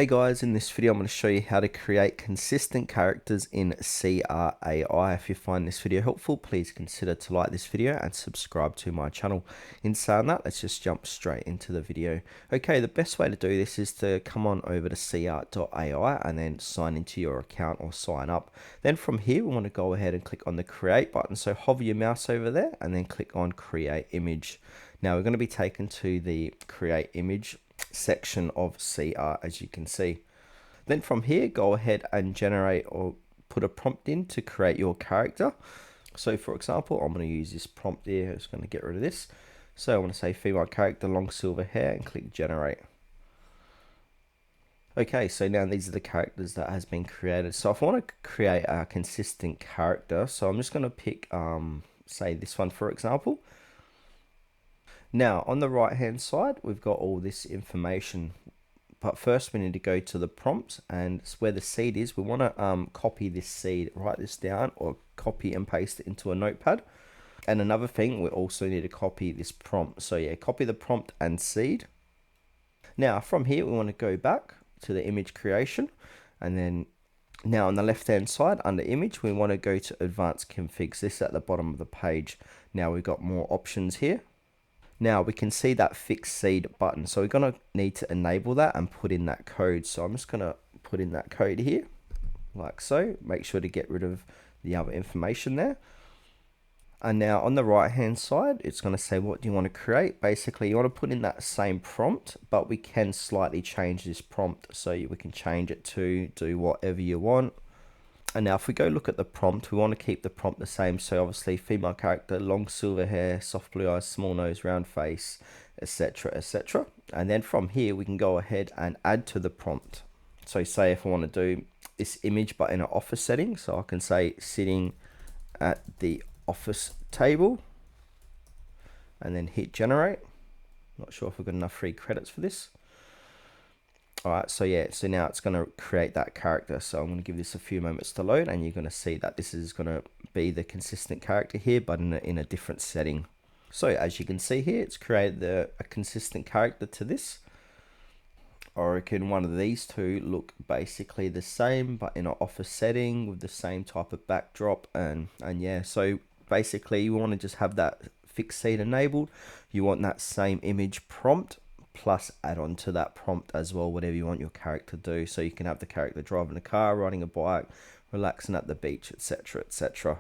Hey guys, in this video I'm going to show you how to create consistent characters in SeaArt AI. If you find this video helpful, please consider to like this video and subscribe to my channel. In saying that, let's just jump straight into the video. Okay, the best way to do this is to come on over to SeaArt.ai and then sign into your account or sign up. Then from here, we want to go ahead and click on the create button. So hover your mouse over there and then click on create image. Now we're going to be taken to the create image section of SeaArt, as you can see. Then from here, go ahead and generate or put a prompt in to create your character. So for example, I'm going to use this prompt here. I'm just going to get rid of this. So I want to say female character, long silver hair, and click generate. Okay, so now these are the characters that has been created. So if I want to create a consistent character, so I'm just going to pick say this one for example. Now, on the right hand side, we've got all this information. But first we need to go to the prompt, and where the seed is, we want to copy this seed, write this down, or copy and paste it into a notepad. And another thing, we also need to copy this prompt. So yeah, copy the prompt and seed. Now, from here, we want to go back to the image creation. And then now on the left hand side, under image, we want to go to advanced configs. This is at the bottom of the page. Now we've got more options here. Now we can see that fix seed button. So we're going to need to enable that and put in that code. So I'm just going to put in that code here like so. Make sure to get rid of the other information there. And now on the right hand side, it's going to say, what do you want to create? Basically, you want to put in that same prompt, but we can slightly change this prompt. So we can change it to do whatever you want. And now if we go look at the prompt, we want to keep the prompt the same. So obviously female character, long silver hair, soft blue eyes, small nose, round face, etc, etc. And then from here, we can go ahead and add to the prompt. So say if I want to do this image, but in an office setting, so I can say sitting at the office table and then hit generate. Not sure if we've got enough free credits for this. Alright, so yeah, so now it's going to create that character. So I'm going to give this a few moments to load, and you're going to see that this is going to be the consistent character here, but in a different setting. So as you can see here, it's created a consistent character to this. I reckon one of these two look basically the same, but in an office setting with the same type of backdrop. And yeah, so basically you want to just have that fixed seed enabled. You want that same image prompt, plus add on to that prompt as well, whatever you want your character to do. So you can have the character driving a car, riding a bike, relaxing at the beach, etc, etc.